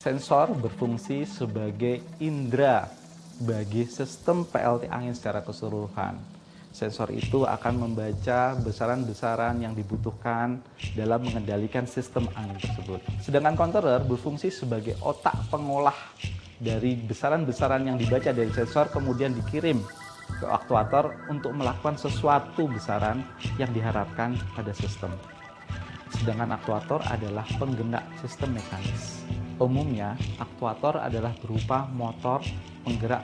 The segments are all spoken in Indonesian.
Sensor berfungsi sebagai indera bagi sistem PLT angin secara keseluruhan. Sensor itu akan membaca besaran-besaran yang dibutuhkan dalam mengendalikan sistem angin tersebut. Sedangkan controller berfungsi sebagai otak pengolah dari besaran-besaran yang dibaca dari sensor kemudian dikirim ke aktuator untuk melakukan sesuatu besaran yang diharapkan pada sistem. Sedangkan aktuator adalah penggerak sistem mekanis. Umumnya, aktuator adalah berupa motor penggerak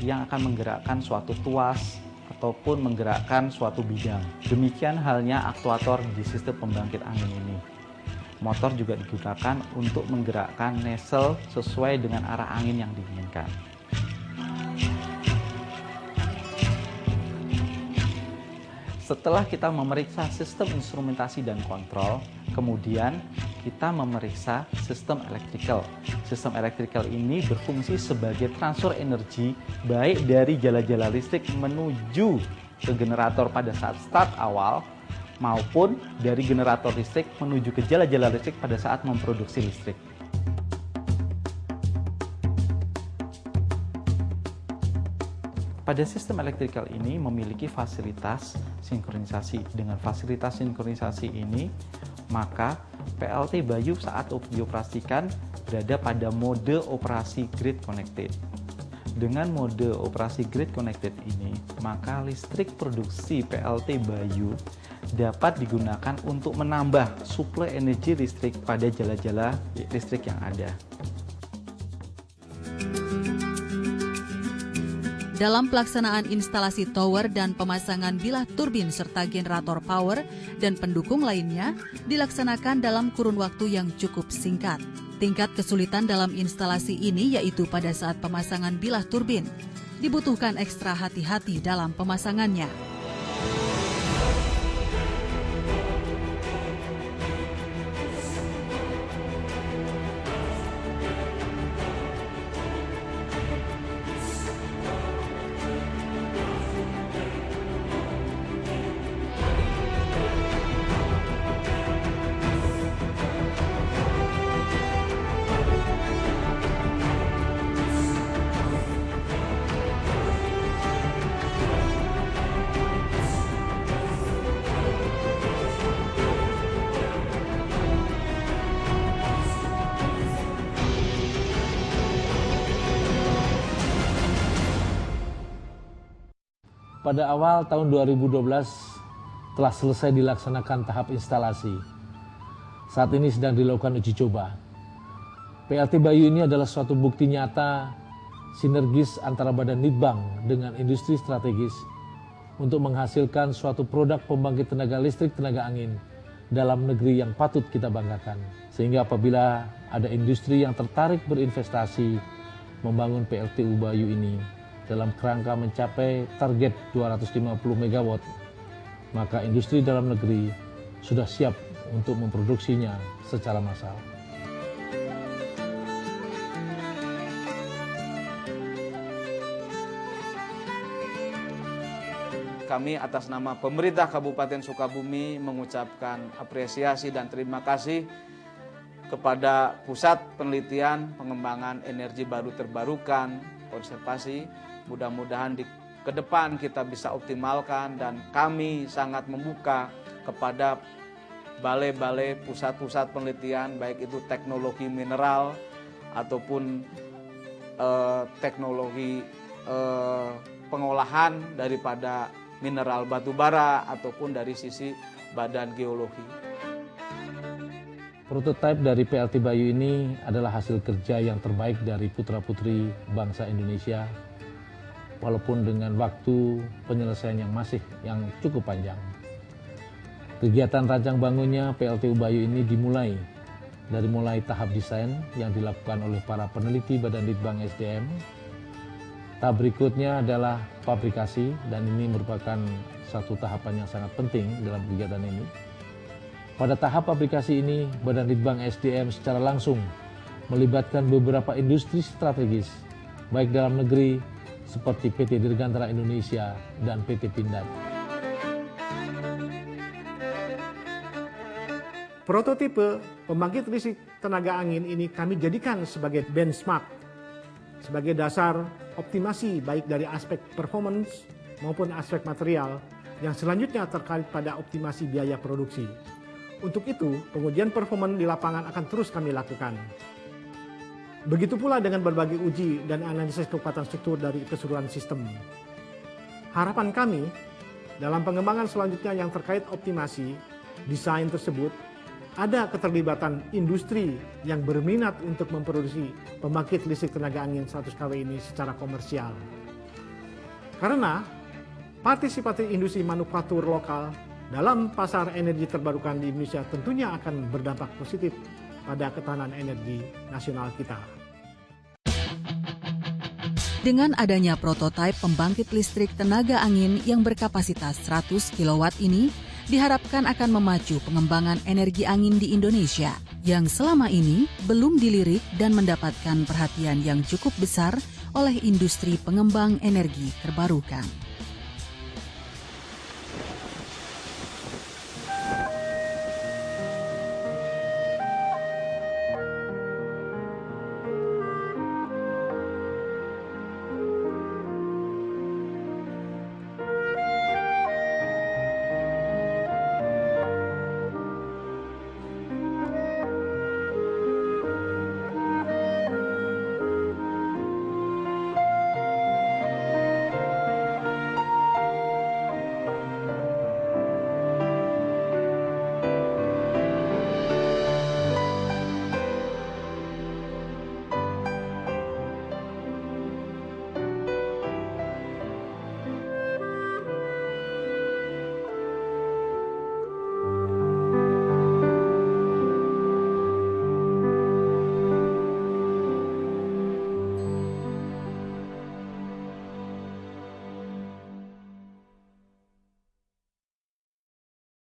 yang akan menggerakkan suatu tuas ataupun menggerakkan suatu bidang. Demikian halnya aktuator di sistem pembangkit angin ini. Motor juga digunakan untuk menggerakkan nozzle sesuai dengan arah angin yang diinginkan. Setelah kita memeriksa sistem instrumentasi dan kontrol, kemudian kita memeriksa sistem elektrikal. Sistem elektrikal ini berfungsi sebagai transfer energi baik dari jala-jala listrik menuju ke generator pada saat start awal maupun dari generator listrik menuju ke jala-jala listrik pada saat memproduksi listrik. Pada sistem elektrikal ini memiliki fasilitas sinkronisasi. Dengan fasilitas sinkronisasi ini, maka PLT Bayu saat dioperasikan berada pada mode operasi grid connected. Dengan mode operasi grid connected ini, maka listrik produksi PLT Bayu dapat digunakan untuk menambah suplai energi listrik pada jala-jala listrik yang ada. Dalam pelaksanaan instalasi tower dan pemasangan bilah turbin serta generator power dan pendukung lainnya dilaksanakan dalam kurun waktu yang cukup singkat. Tingkat kesulitan dalam instalasi ini yaitu pada saat pemasangan bilah turbin. Dibutuhkan ekstra hati-hati dalam pemasangannya. Pada awal tahun 2012 telah selesai dilaksanakan tahap instalasi. Saat ini sedang dilakukan uji coba. PLT Bayu ini adalah suatu bukti nyata sinergis antara Badan Litbang dengan industri strategis untuk menghasilkan suatu produk pembangkit tenaga listrik tenaga angin dalam negeri yang patut kita banggakan. Sehingga apabila ada industri yang tertarik berinvestasi membangun PLTU Bayu ini dalam kerangka mencapai target 250 MW, maka industri dalam negeri sudah siap untuk memproduksinya secara massal. Kami atas nama pemerintah Kabupaten Sukabumi mengucapkan apresiasi dan terima kasih kepada Pusat Penelitian Pengembangan Energi Baru Terbarukan, Konservasi. Mudah-mudahan ke depan kita bisa optimalkan dan kami sangat membuka kepada balai-balai pusat-pusat penelitian baik itu teknologi mineral ataupun teknologi pengolahan daripada mineral batu bara ataupun dari sisi badan geologi. Prototipe dari PLT Bayu ini adalah hasil kerja yang terbaik dari putra-putri bangsa Indonesia, walaupun dengan waktu penyelesaian yang cukup panjang. Kegiatan rancang bangunnya PLTU Bayu ini dimulai dari tahap desain yang dilakukan oleh para peneliti Badan Litbang SDM. Tahap berikutnya adalah fabrikasi dan ini merupakan satu tahapan yang sangat penting dalam kegiatan ini. Pada tahap fabrikasi ini, Badan Litbang SDM secara langsung melibatkan beberapa industri strategis, baik dalam negeri seperti PT Dirgantara Indonesia dan PT Pindad. Prototipe Pembangkit listrik tenaga angin ini kami jadikan sebagai benchmark, sebagai dasar optimasi baik dari aspek performance maupun aspek material yang selanjutnya terkait pada optimasi biaya produksi. Untuk itu, pengujian performan di lapangan akan terus kami lakukan. Begitu pula dengan berbagai uji dan analisis kekuatan struktur dari keseluruhan sistem. Harapan kami dalam pengembangan selanjutnya yang terkait optimasi desain tersebut, ada keterlibatan industri yang berminat untuk memproduksi pembangkit listrik tenaga angin 100 kW ini secara komersial. Karena partisipasi industri manufaktur lokal dalam pasar energi terbarukan di Indonesia tentunya akan berdampak positif pada ketahanan energi nasional kita. Dengan adanya prototipe pembangkit listrik tenaga angin yang berkapasitas 100 kW ini, diharapkan akan memacu pengembangan energi angin di Indonesia yang selama ini belum dilirik dan mendapatkan perhatian yang cukup besar oleh industri pengembang energi terbarukan.